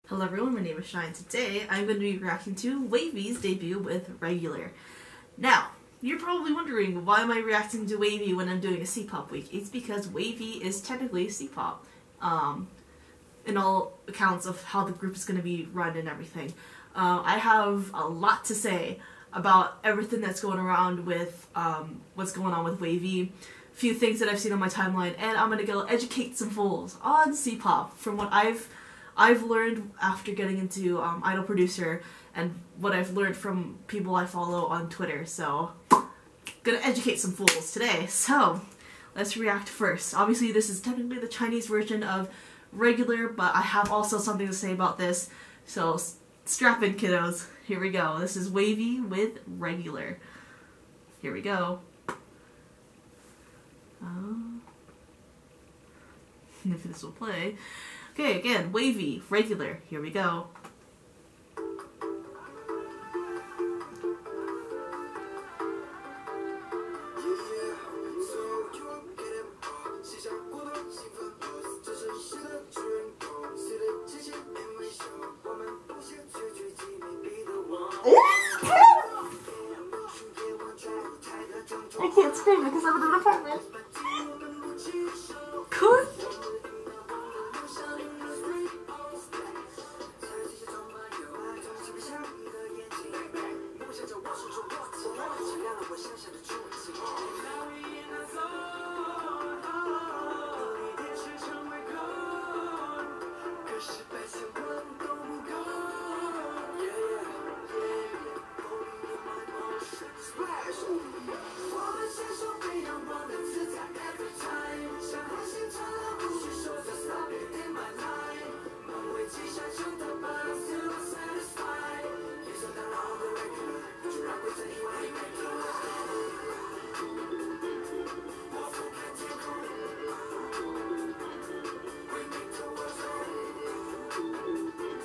Hello everyone, my name is Shine. Today I'm going to be reacting to WayV's debut with Regular. Now, you're probably wondering, why am I reacting to WayV when I'm doing a Cpop week? It's because WayV is technically Cpop, in all accounts of how the group is going to be run and everything. I have a lot to say about everything that's going around with what's going on with WayV, a few things that I've seen on my timeline, and I'm going to go educate some fools on Cpop from what I've learned after getting into Idol Producer and what I've learned from people I follow on Twitter. So, gonna educate some fools today. So, let's react first. Obviously, this is technically the Chinese version of Regular, but I have also something to say about this. So, strap in, kiddos. Here we go. This is WayV with Regular. Here we go. If this will play. Okay, again, WayV, Regular. Here we go. I can't scream because I'm in an apartment. Cool.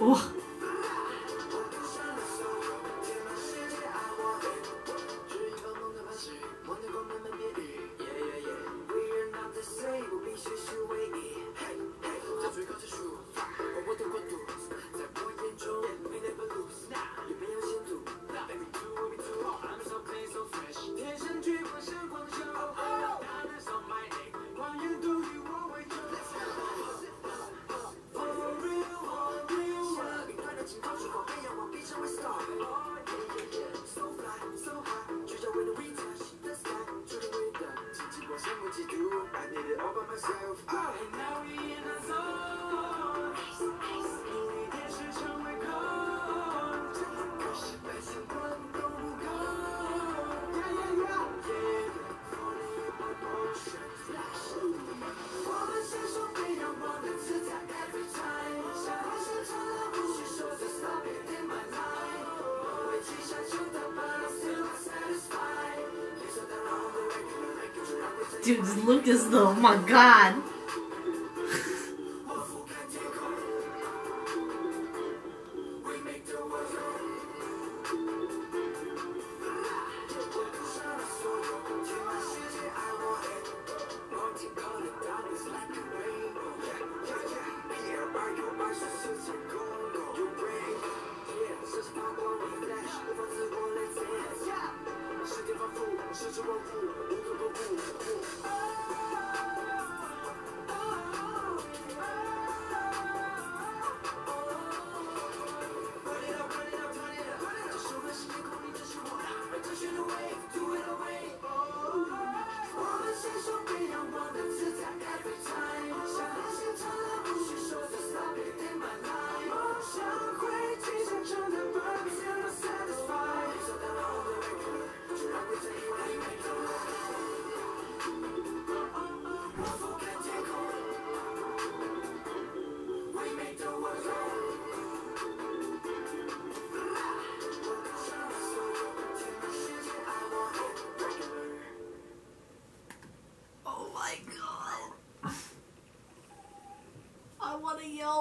Oh. Dude, this Lucas though, oh my god.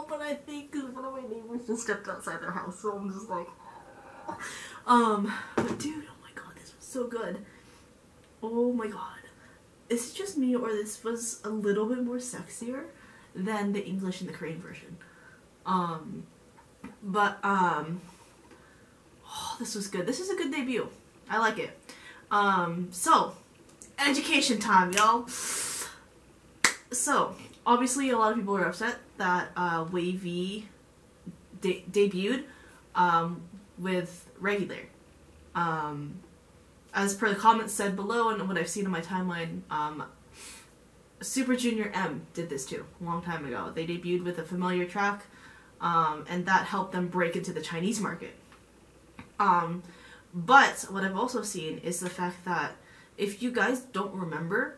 But I think one of my neighbors just stepped outside their house, so I'm just like, but dude, oh my god, this was so good. Oh my god. Is it just me, or this was a little bit more sexier than the English and the Korean version? But oh, this was good. This is a good debut. I like it. So education time, y'all. So obviously a lot of people are upset that WayV debuted with regular. As per the comments said below and what I've seen on my timeline, Super Junior M did this too, a long time ago. They debuted with a familiar track, and that helped them break into the Chinese market. But what I've also seen is the fact that, if you guys don't remember,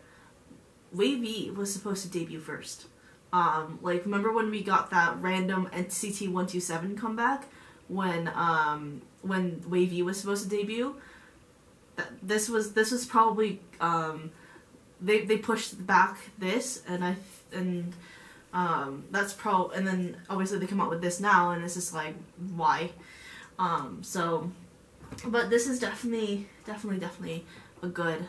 WayV was supposed to debut first. Like, remember when we got that random NCT 127 comeback when WayV was supposed to debut? This was probably they pushed back this, and that's and then obviously they come out with this now, and it's just like, why? So, but this is definitely a good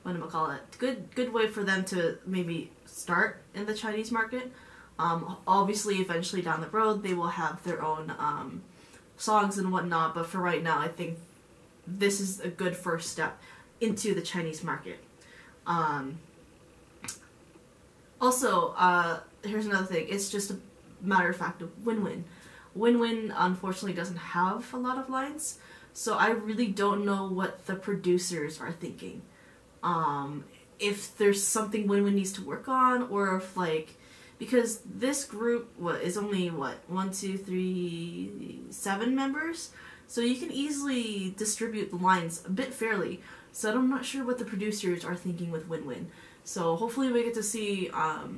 what do I call it? Good way for them to maybe start in the Chinese market. Obviously, eventually down the road, they will have their own songs and whatnot, but for right now, I think this is a good first step into the Chinese market. Also, here's another thing. It's just a matter of fact of win-win. Win-win, unfortunately, doesn't have a lot of lines, so I really don't know what the producers are thinking. If there's something Win-Win needs to work on, or if, like, because this group is only, 1, 2, 3, 7 members, so you can easily distribute the lines a bit fairly. So I'm not sure what the producers are thinking with Win-Win. So hopefully we get to see a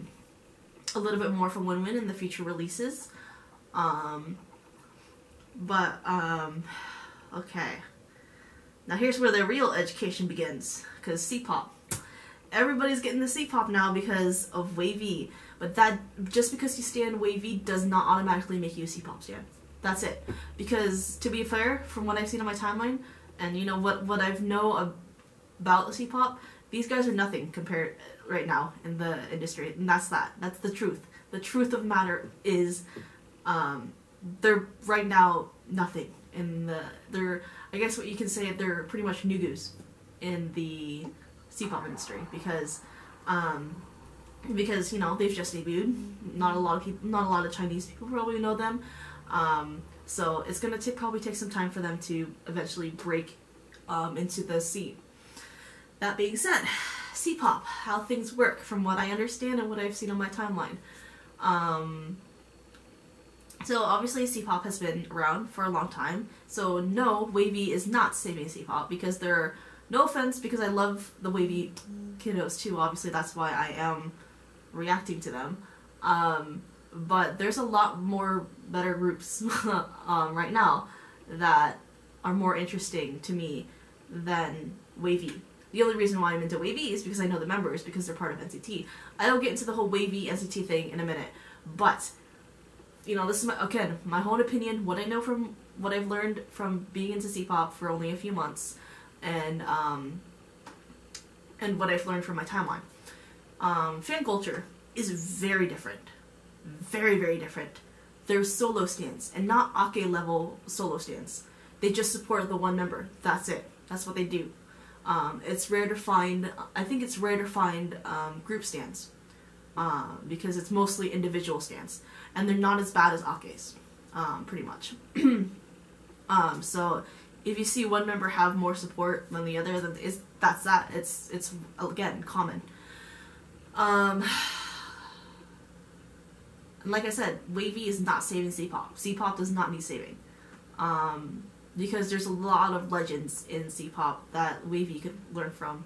little bit more from Win-Win in the future releases. Okay. Now here's where the real education begins, because Cpop. Everybody's getting the Cpop now because of WayV, but that, just because you stand WayV does not automatically make you a Cpop stan. That's it. Because, to be fair, from what I've seen on my timeline, and you know what I've know about Cpop, these guys are nothing compared right now in the industry, and that's that. That's the truth. The truth of the matter is, they're right now nothing in they're, I guess what you can say, they're pretty much nugus in the Cpop industry, because you know, they've just debuted. Not a lot of Chinese people probably know them. So it's gonna probably take some time for them to eventually break into the scene. That being said, Cpop, how things work from what I understand and what I've seen on my timeline. So obviously Cpop has been around for a long time. So no, WayV is not saving Cpop, because they're, no offense, because I love the WayV kiddos too. Obviously that's why I am reacting to them. But there's a lot more better groups right now that are more interesting to me than WayV. The only reason why I'm into WayV is because I know the members, because they're part of NCT. I don't get into the whole WayV NCT thing in a minute, but you know, this is my own opinion, what I know from what I've learned from being into Cpop for only a few months, and what I've learned from my timeline. Fan culture is very different. Very, very different. They're solo stands, and not Ake level solo stands. They just support the one member. That's it. That's what they do. It's rare to find, I think it's rare to find group stands, because it's mostly individual stands, and they're not as bad as Ake's, pretty much. So if you see one member have more support than the other, then that's that. It's again common. And like I said, WayV is not saving Cpop. Cpop does not need saving. Because there's a lot of legends in Cpop that WayV could learn from.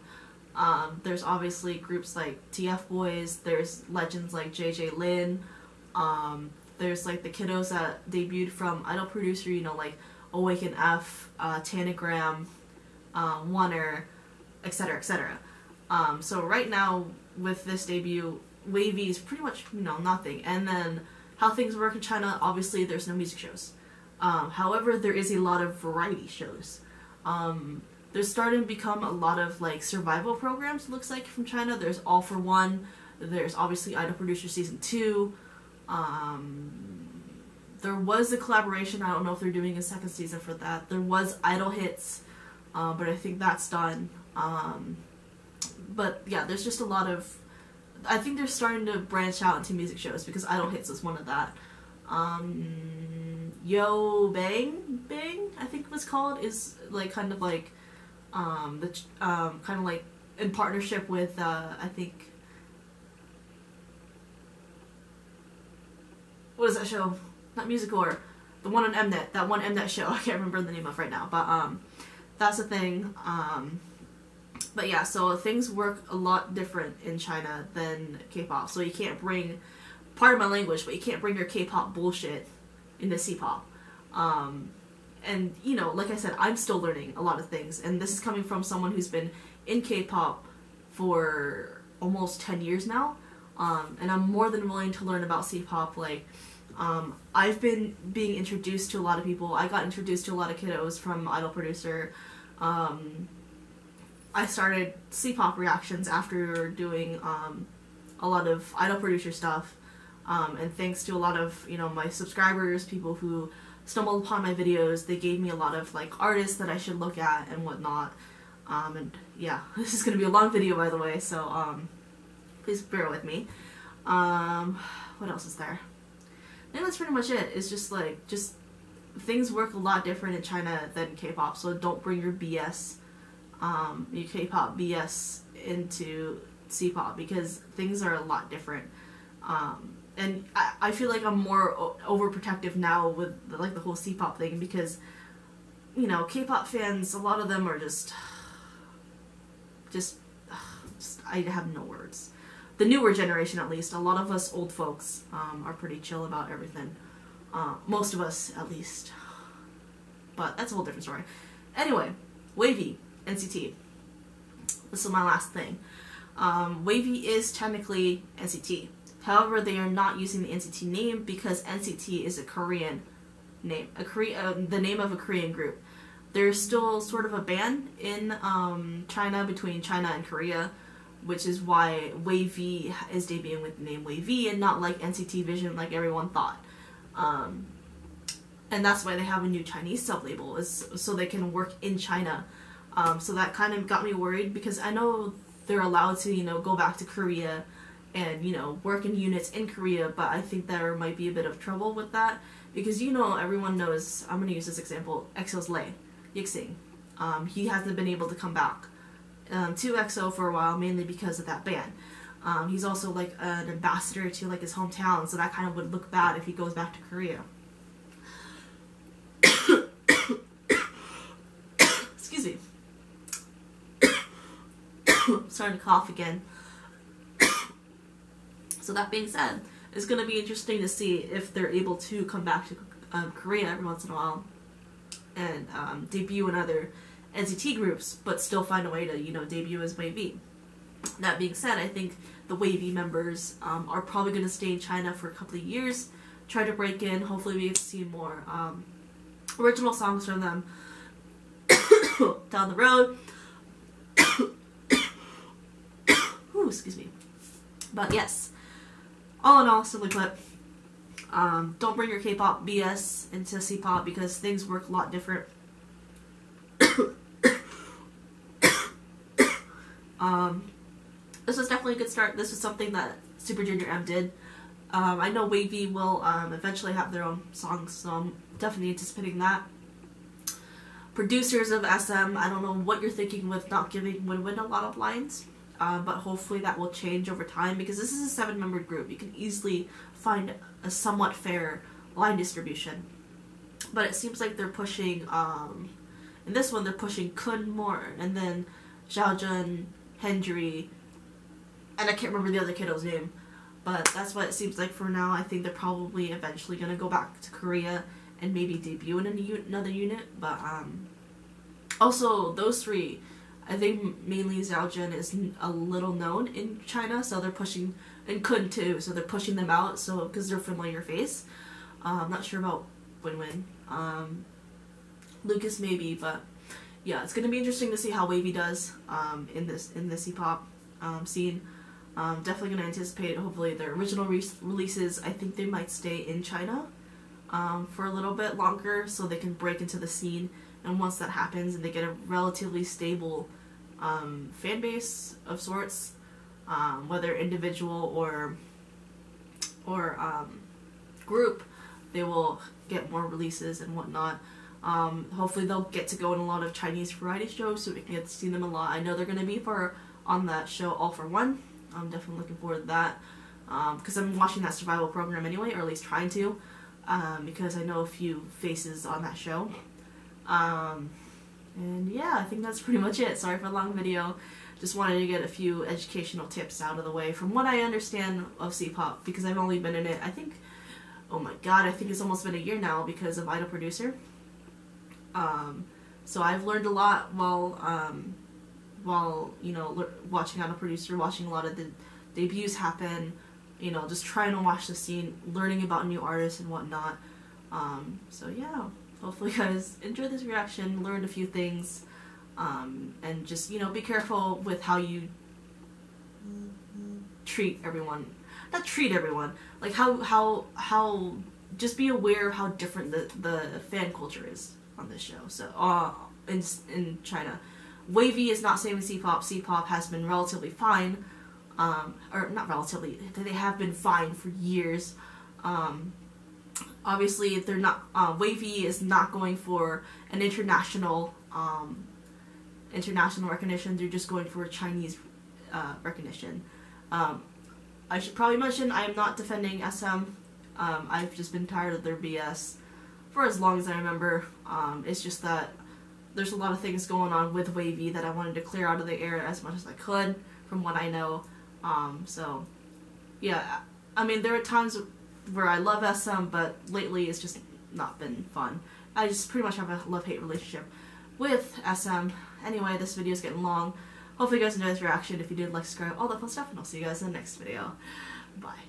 There's obviously groups like TF Boys, there's legends like JJ Lin, there's like the kiddos that debuted from Idol Producer, you know, like Awaken F, Tanagram, Oner, etc, etc. So right now, with this debut, WayV is pretty much, you know, nothing. And then, how things work in China, obviously there's no music shows. However, there is a lot of variety shows. There's starting to become a lot of like survival programs, it looks like, from China. There's All for One, there's obviously Idol Producer Season 2, There was a collaboration. I don't know if they're doing a second season for that. There was Idol Hits, but I think that's done. But yeah, there's just a lot of... I think they're starting to branch out into music shows because Idol Hits is one of that. Yo Bang Bang, I think it was called, is like kind of like kind of like in partnership with I think, what is that show? Not Musical, the one on Mnet, that one Mnet show. I can't remember the name of right now, but that's the thing. But yeah, so things work a lot different in China than K-pop. So you can't bring, pardon my language, but you can't bring your K-pop bullshit into Cpop. And, you know, like I said, I'm still learning a lot of things. And this is coming from someone who's been in K-pop for almost 10 years now. And I'm more than willing to learn about Cpop. Like, I've been being introduced to a lot of people. I got introduced to a lot of kiddos from Idol Producer. I started Cpop reactions after doing a lot of Idol Producer stuff, and thanks to a lot of, you know, my subscribers, people who stumbled upon my videos, they gave me a lot of like artists that I should look at and whatnot. And yeah, this is gonna be a long video, by the way, so please bear with me. What else is there? I think that's pretty much it. It's just like, things work a lot different in China than K-pop, so don't bring your BS, your K-pop BS into C-pop, because things are a lot different. And I feel like I'm more overprotective now with like the whole C-pop thing, because, you know, K-pop fans, a lot of them are just I have no words. The newer generation, at least, a lot of us old folks are pretty chill about everything. Most of us, at least. But that's a whole different story. Anyway, WayV, NCT. This is my last thing. WayV is technically NCT. However, they are not using the NCT name because NCT is a Korean name, the name of a Korean group. There's still sort of a ban in China, between China and Korea, which is why WayV is debuting with the name WayV and not like NCT Vision like everyone thought. And that's why they have a new Chinese sub-label, is so they can work in China. So that kind of got me worried, because I know they're allowed to, you know, go back to Korea and, you know, work in units in Korea, but I think there might be a bit of trouble with that, because, you know, everyone knows, I'm going to use this example, EXO's Lay, Yixing. He hasn't been able to come back to EXO for a while, mainly because of that ban. He's also like an ambassador to like his hometown, so that kind of would look bad if he goes back to Korea. Excuse me. Starting to cough again. So that being said, it's going to be interesting to see if they're able to come back to Korea every once in a while and debut in other NCT groups, but still find a way to, you know, debut as WayV. That being said, I think the WayV members are probably going to stay in China for a couple of years, try to break in. Hopefully we get to see more original songs from them down the road. Ooh, excuse me. But yes, all in all, simply put, don't bring your K-pop BS into C-pop, because things work a lot different. This was definitely a good start. This was something that Super Junior M did. I know WayV will eventually have their own songs, so I'm definitely anticipating that. Producers of SM, I don't know what you're thinking with not giving WinWin a lot of lines, but hopefully that will change over time, because this is a 7-member group. You can easily find a somewhat fair line distribution. But it seems like they're pushing, in this one they're pushing Kun more, and then Xiaojun, Hendry, and I can't remember the other kiddo's name. But that's what it seems like for now. I think they're probably eventually going to go back to Korea and maybe debut in another unit. But also, those three, I think mainly Xiaojun is a little known in China, so they're pushing, and Kun too, so they're pushing them out, so because they're familiar face. I'm not sure about WinWin. Lucas maybe, but yeah, it's going to be interesting to see how WayV does in the C-pop scene. Definitely going to anticipate, hopefully, their original releases. I think they might stay in China for a little bit longer so they can break into the scene. And once that happens and they get a relatively stable fan base of sorts, whether individual or group, they will get more releases and whatnot. Hopefully they'll get to go in a lot of Chinese variety shows so we can get to see them a lot. I know they're going to be on that show All for One. I'm definitely looking forward to that, because I'm watching that survival program anyway, or at least trying to, because I know a few faces on that show. And yeah, I think that's pretty much it. Sorry for the long video. Just wanted to get a few educational tips out of the way from what I understand of Cpop, because I've only been in it, I think, oh my god, I think it's almost been a year now because of Idol Producer. So I've learned a lot while you know, watching Idol Producer, watching a lot of the debuts happen, you know, just trying to watch the scene, learning about new artists and whatnot. So yeah, hopefully you guys enjoyed this reaction, learned a few things, and just, you know, be careful with how you treat everyone. Not treat everyone, like how just be aware of how different the fan culture is on this show. So in China, WayV is not same as Cpop. Cpop has been relatively fine, or not relatively, they have been fine for years. Obviously they're not, WayV is not going for an international recognition, they're just going for Chinese recognition. I should probably mention I am not defending SM. I've just been tired of their BS for as long as I remember. It's just that there's a lot of things going on with WayV that I wanted to clear out of the air as much as I could from what I know. So yeah, I mean, there are times where I love SM, but lately it's just not been fun. I just pretty much have a love-hate relationship with SM. Anyway, this video is getting long. Hopefully you guys enjoyed this reaction. If you did, like, subscribe, all that fun stuff, and I'll see you guys in the next video. Bye.